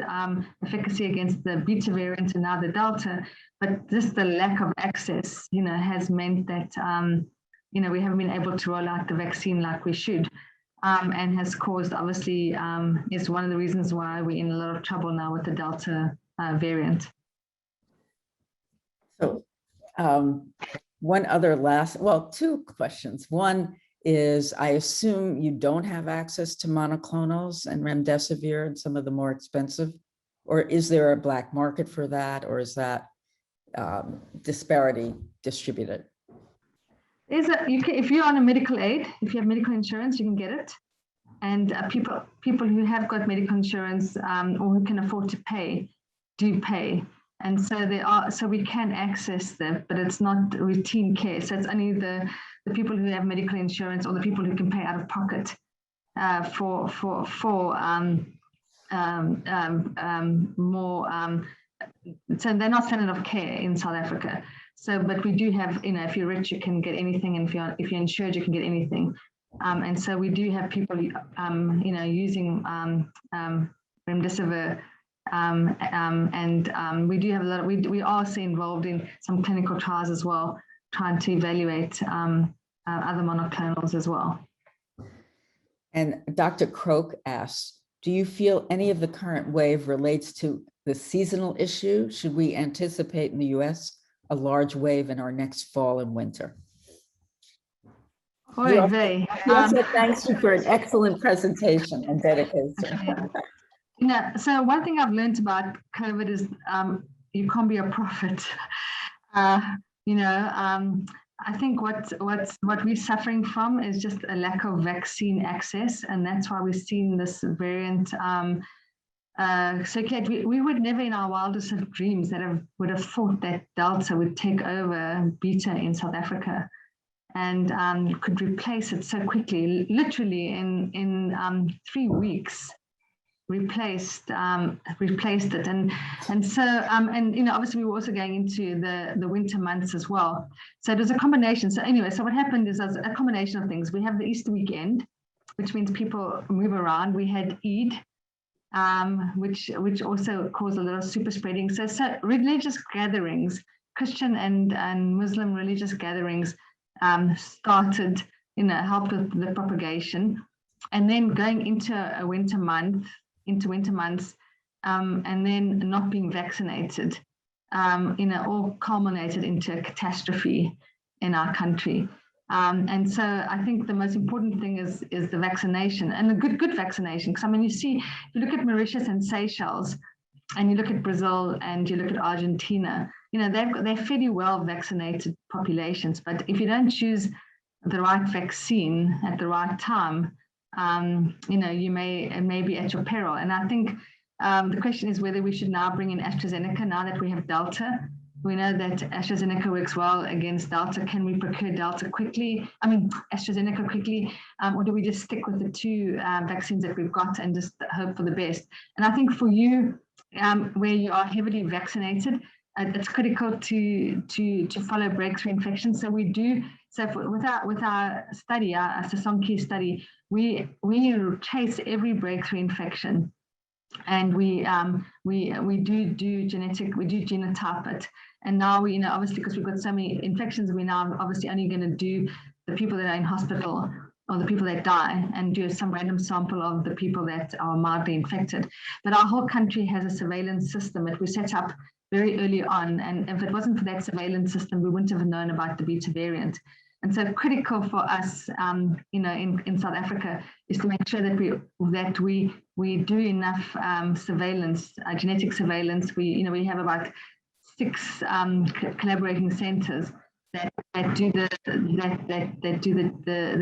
efficacy against the Beta variant and now the Delta, but just the lack of access, has meant that, we haven't been able to roll out the vaccine like we should, and has caused, obviously, is one of the reasons why we're in a lot of trouble now with the Delta variant. So one other two questions. One, is I assume you don't have access to monoclonals and remdesivir and some of the more expensive, or is there a black market for that, or is that disparity distributed? If you're on a medical aid, if you have medical insurance, you can get it. And people who have got medical insurance or who can afford to pay, do pay. And so we can access them, but it's not routine care. So it's only the people who have medical insurance or the people who can pay out of pocket more. So they're not standard of care in South Africa. So, but we do have, if you're rich, you can get anything, and if you're insured, you can get anything. And so we do have people, using remdesivir. We do have a lot. We are also involved in some clinical trials as well, trying to evaluate other monoclonals as well. And Dr. Croak asks, do you feel any of the current wave relates to the seasonal issue? Should we anticipate in the US a large wave in our next fall and winter? Thanks you for an excellent presentation and dedication. So one thing I've learned about COVID is you can't be a prophet. I think what we're suffering from is just a lack of vaccine access, and that's why we've seen this variant circulate. We would never in our wildest of dreams would have thought that Delta would take over Beta in South Africa and could replace it so quickly, literally in 3 weeks. Replaced it, and so obviously we were also going into the winter months as well. So it was a combination. So anyway, so what happened is a combination of things. We have the Easter weekend, which means people move around. We had Eid, which also caused a lot of super spreading. So religious gatherings, Christian and Muslim religious gatherings, started, helped with the propagation, and then going into winter months, and then not being vaccinated, all culminated into a catastrophe in our country. And so I think the most important thing is the vaccination, and a good vaccination. Because if you look at Mauritius and Seychelles, and you look at Brazil and you look at Argentina, they're fairly well vaccinated populations. But if you don't choose the right vaccine at the right time, you may be at your peril. And I think the question is whether we should now bring in AstraZeneca now that we have Delta. We know that AstraZeneca works well against Delta. Can we procure AstraZeneca quickly, or do we just stick with the two vaccines that we've got and just hope for the best? And I think for you, where you are heavily vaccinated, it's critical to follow breakthrough infections. So we do. So with our study, our SAMRC study, we trace every breakthrough infection, and we do genotype it. And now we obviously, because we've got so many infections, we're now obviously only going to do the people that are in hospital or the people that die, and do some random sample of the people that are mildly infected. But our whole country has a surveillance system that we set up very early on, and if it wasn't for that surveillance system, we wouldn't have known about the Beta variant. And so critical for us, in South Africa, is to make sure that we do enough surveillance, genetic surveillance. We have about 6 collaborating centers that do the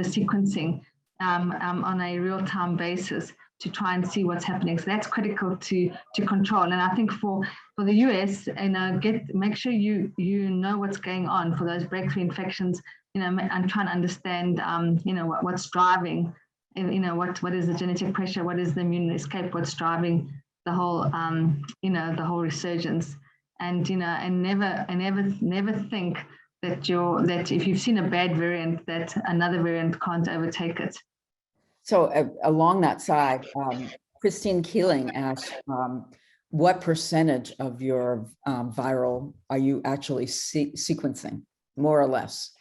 sequencing on a real-time basis to try and see what's happening. So that's critical to control. And I think for the US, make sure you know what's going on for those breakthrough infections. And trying to understand, what's driving, what is the genetic pressure, what is the immune escape, what's driving the whole, the whole resurgence, and never think that if you've seen a bad variant, that another variant can't overtake it. So along that side, Christine Keeling asked, what percentage of your viral are you actually sequencing, more or less?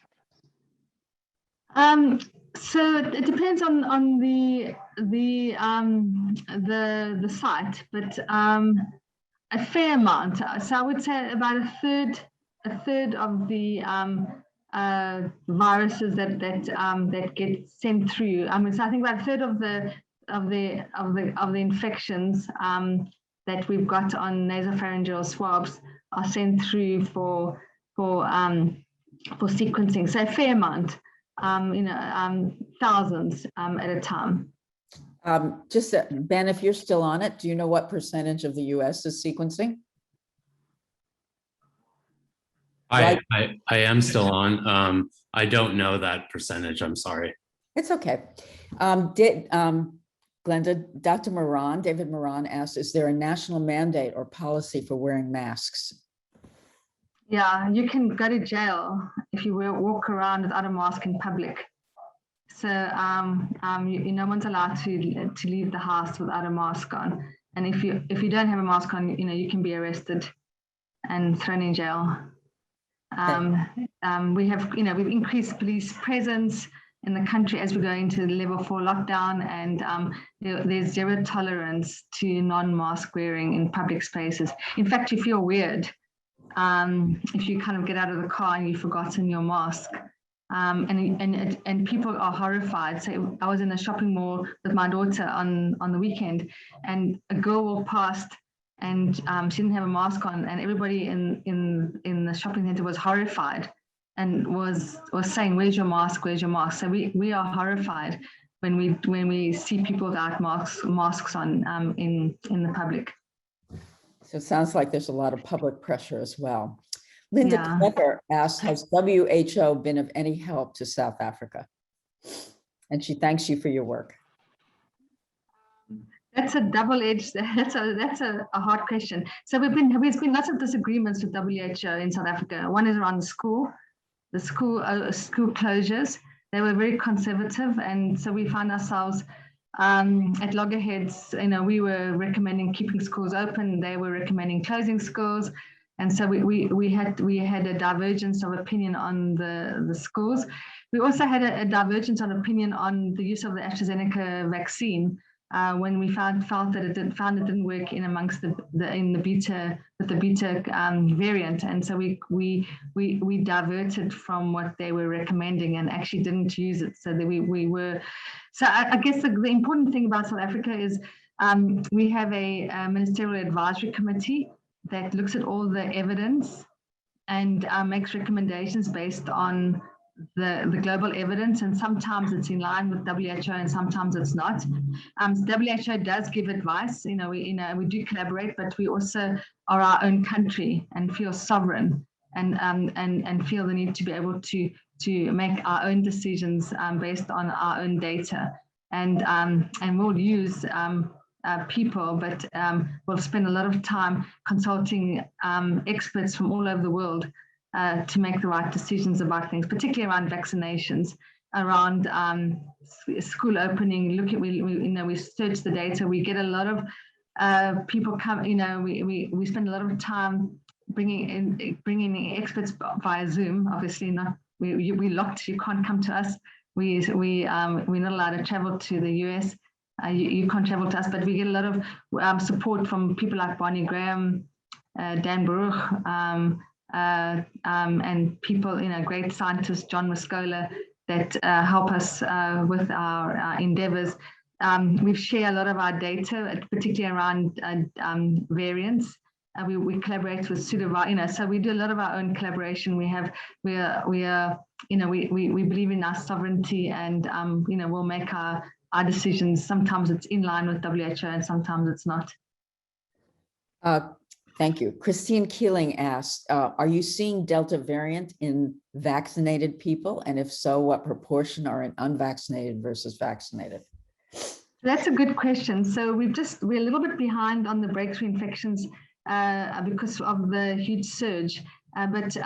So it depends on the site, but a fair amount. So I would say about a third of the viruses that get sent through. I mean, so I think about a third of the infections that we've got on nasopharyngeal swabs are sent through for sequencing. So a fair amount, thousands at a time. Ben, if you're still on it, do you know what percentage of the US is sequencing? I am still on. I don't know that percentage. I'm sorry. It's okay. Glenda, Dr. Moran, David Moran asked, is there a national mandate or policy for wearing masks? Yeah, you can go to jail if you walk around without a mask in public. So no one's allowed to leave the house without a mask on. And if you don't have a mask on, you can be arrested and thrown in jail. We've increased police presence in the country as we go into level 4 lockdown, and there's zero tolerance to non-mask wearing in public spaces. In fact, you feel weird if you kind of get out of the car and you've forgotten your mask. And people are horrified. So I was in a shopping mall with my daughter on the weekend, and a girl walked past and she didn't have a mask on, and everybody in the shopping center was horrified and was saying, "Where's your mask? Where's your mask?" So we are horrified when we see people without masks on in the public. So it sounds like there's a lot of public pressure as well. Linda Clever asks, has WHO been of any help to South Africa? And she thanks you for your work. That's a double-edged, that's a hard question. So there's been lots of disagreements with WHO in South Africa. One is around the school closures. They were very conservative, and so we found ourselves at loggerheads. We were recommending keeping schools open. They were recommending closing schools. And so we had a divergence of opinion on the schools. We also had a divergence of opinion on the use of the AstraZeneca vaccine when we felt that it didn't work in amongst the beta variant, and so we diverted from what they were recommending and actually didn't use it. So that we were. So I guess the important thing about South Africa is we have a ministerial advisory committee that looks at all the evidence and makes recommendations based on the global evidence, and sometimes it's in line with WHO and sometimes it's not. WHO does give advice. We do collaborate, but we also are our own country and feel sovereign and feel the need to be able to make our own decisions based on our own data, and we'll use people, but we'll spend a lot of time consulting experts from all over the world to make the right decisions about things, particularly around vaccinations, around school opening. We search the data. We get a lot of people come. We spend a lot of time bringing in experts via Zoom. Obviously, not we locked. You can't come to us. We're not allowed to travel to the US. You can't travel to us, but we get a lot of support from people like Barney Graham, Dan Baruch, and people, great scientists, John Muscola, that help us with our endeavors. We share a lot of our data, particularly around variants. We collaborate with pseudo, so we do a lot of our own collaboration. We believe in our sovereignty, and we'll make our decisions. Sometimes it's in line with WHO and sometimes it's not. Thank you. Christine Keeling asked, are you seeing Delta variant in vaccinated people? And if so, what proportion are in unvaccinated versus vaccinated? That's a good question. So we're a little bit behind on the breakthrough infections because of the huge surge. But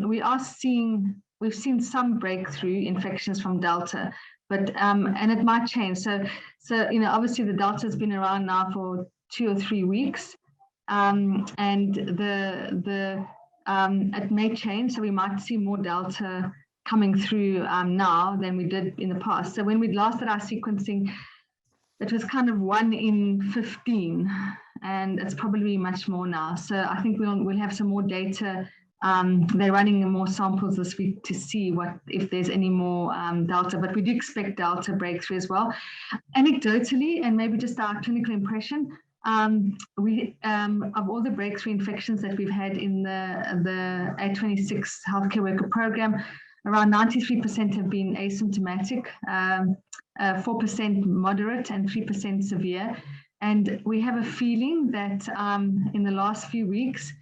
we've seen some breakthrough infections from Delta, but and it might change. So obviously the Delta has been around now for 2 or 3 weeks. And it may change, so we might see more Delta coming through now than we did in the past. So when we last did our sequencing, it was kind of 1 in 15, and it's probably much more now. So I think we'll have some more data they're running more samples this week to see if there's any more Delta, but we do expect Delta breakthrough as well. Anecdotally, and maybe just our clinical impression, of all the breakthrough infections that we've had in the 826 healthcare worker program, around 93% have been asymptomatic, 4% moderate, and 3% severe. And we have a feeling that in the last few weeks,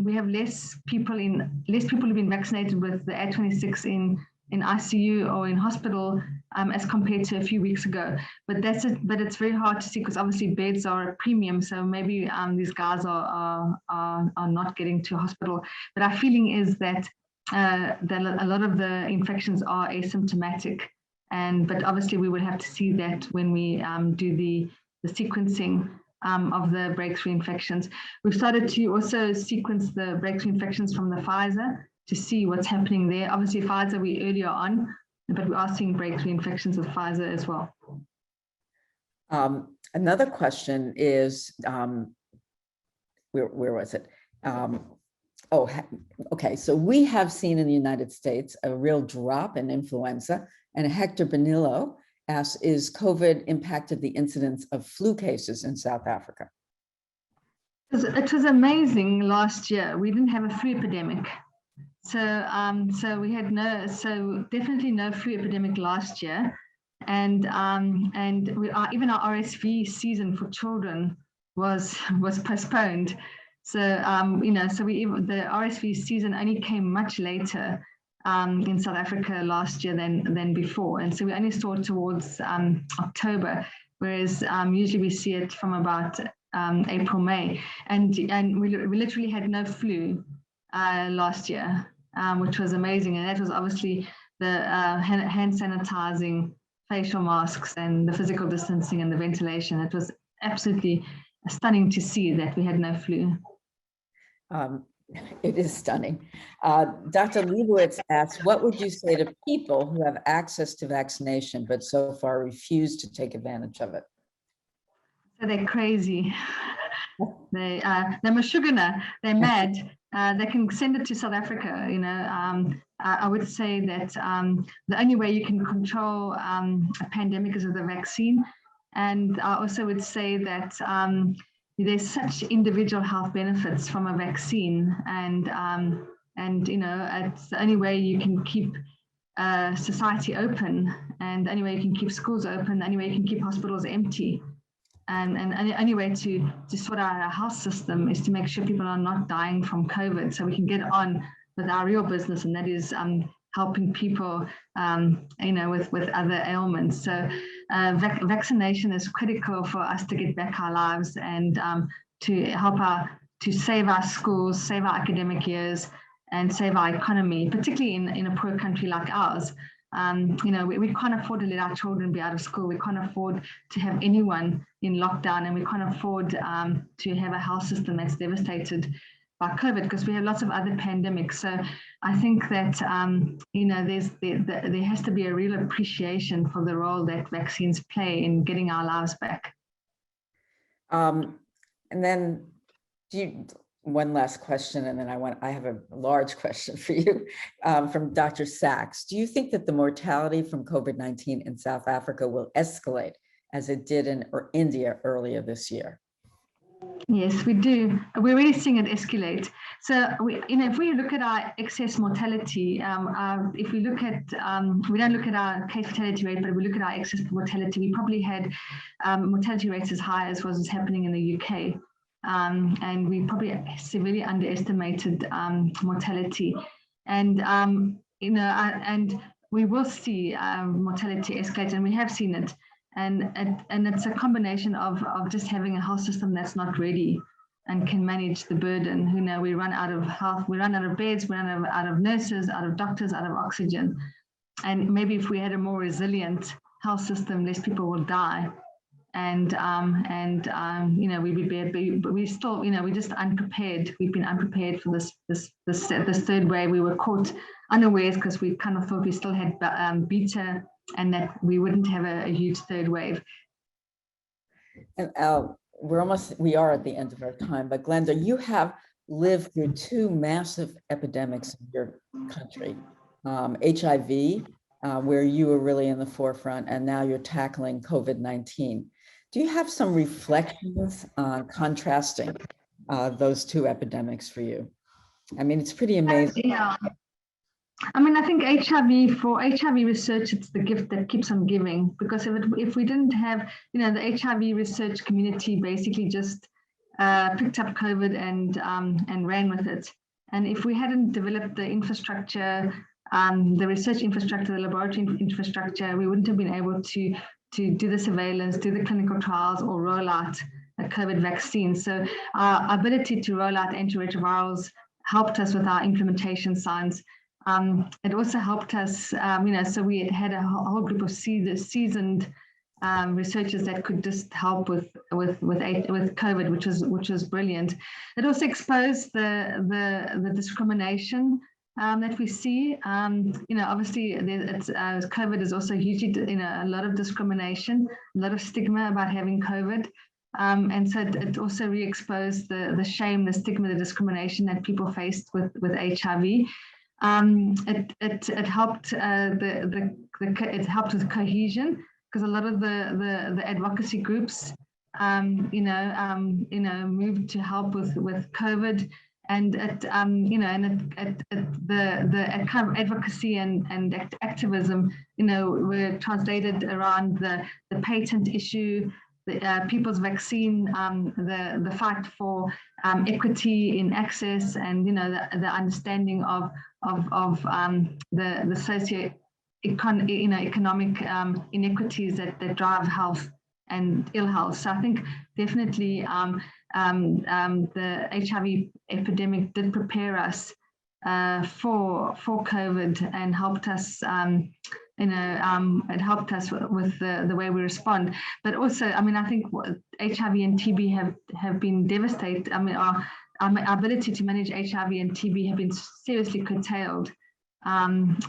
we have less people who've been vaccinated with the 826 in ICU or in hospital as compared to a few weeks ago. But it's very hard to see because obviously beds are a premium. So maybe these guys are not getting to hospital. But our feeling is that a lot of the infections are asymptomatic. But obviously we would have to see that when we do the sequencing of the breakthrough infections. We've started to also sequence the breakthrough infections from the Pfizer to see what's happening there. Obviously, Pfizer we earlier on, but we are seeing breakthrough infections with Pfizer as well. Another question is, where was it? Okay, so we have seen in the United States a real drop in influenza, and Hector Benillo asks, is COVID impacted the incidence of flu cases in South Africa? It was amazing last year. We didn't have a flu epidemic. So we had definitely no flu epidemic last year. And even our RSV season for children was postponed. So, the RSV season only came much later in South Africa last year than before. And so we only saw it towards October, whereas usually we see it from about April, May. And we literally had no flu last year, which was amazing. And that was obviously the hand sanitizing, facial masks, and the physical distancing and the ventilation. It was absolutely stunning to see that we had no flu. It is stunning. Dr. Leibowitz asks, what would you say to people who have access to vaccination, but so far refuse to take advantage of it? So they're crazy. They're mashugana, they're mad. They can send it to South Africa. I would say that the only way you can control a pandemic is with a vaccine. And I also would say that there's such individual health benefits from a vaccine, and it's the only way you can keep society open, and the only way you can keep schools open, the only way you can keep hospitals empty. And the only way to sort out our health system is to make sure people are not dying from COVID, so we can get on with our real business, and that is helping people, with other ailments. So vaccination is critical for us to get back our lives and to help to save our schools, save our academic years, and save our economy, particularly in a poor country like ours. We can't afford to let our children be out of school. We can't afford to have anyone in lockdown, and we can't afford to have a health system that's devastated by COVID, because we have lots of other pandemics. So I think that there has to be a real appreciation for the role that vaccines play in getting our lives back. And then one last question, and then I have a large question for you from Dr. Sachs. Do you think that the mortality from COVID-19 in South Africa will escalate as it did in India earlier this year? Yes, we do. We're really seeing it escalate. So, if we look at our excess mortality, if we look at, we don't look at our case fatality rate, but we look at our excess mortality, we probably had mortality rates as high as was happening in the UK. And we probably severely underestimated mortality. And, and we will see mortality escalate, and we have seen it. And it's a combination of just having a health system that's not ready and can manage the burden. We run out of health, we run out of beds, we run out of nurses, out of doctors, out of oxygen. And maybe if we had a more resilient health system, less people will die. And we would be, but we still, we're just unprepared. We've been unprepared for this third wave. We were caught unawares because we kind of thought we still had beta, and that we wouldn't have a huge third wave. And we are at the end of our time, but Glenda, you have lived through two massive epidemics in your country, HIV, where you were really in the forefront, and now you're tackling COVID-19. Do you have some reflections on contrasting those two epidemics for you? I mean, it's pretty amazing. Yeah. I mean, I think for HIV research, it's the gift that keeps on giving, because if we didn't have, the HIV research community basically just picked up COVID and ran with it. And if we hadn't developed the infrastructure, the research infrastructure, the laboratory infrastructure, we wouldn't have been able to do the surveillance, do the clinical trials, or roll out a COVID vaccine. So our ability to roll out antiretrovirals helped us with our implementation science. It also helped us, so we had a whole group of seasoned researchers that could just help with COVID, which was brilliant. It also exposed the discrimination that we see. Obviously, COVID is also hugely, a lot of discrimination, a lot of stigma about having COVID. And so it also re-exposed the shame, the stigma, the discrimination that people faced with HIV. It helped it helped with cohesion, because a lot of the advocacy groups moved to help with COVID, and the kind of advocacy and activism were translated around the patent issue, the people's vaccine, the fight for equity in access, and the understanding of the socio-economic inequities that drive health and ill health. So I think definitely the HIV epidemic did prepare us for COVID and helped us. It helped us with the way we respond. But also, I mean, I think HIV and TB have been devastated. I mean, our ability to manage HIV and TB have been seriously curtailed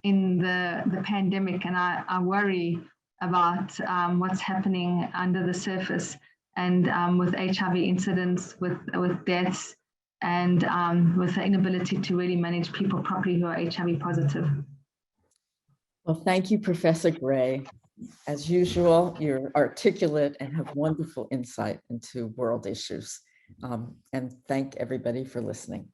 in the pandemic, and I worry about what's happening under the surface, and with HIV incidents, with deaths, and with the inability to really manage people properly who are HIV positive. Well, thank you, Professor Gray. As usual, you're articulate and have wonderful insight into world issues. And thank everybody for listening.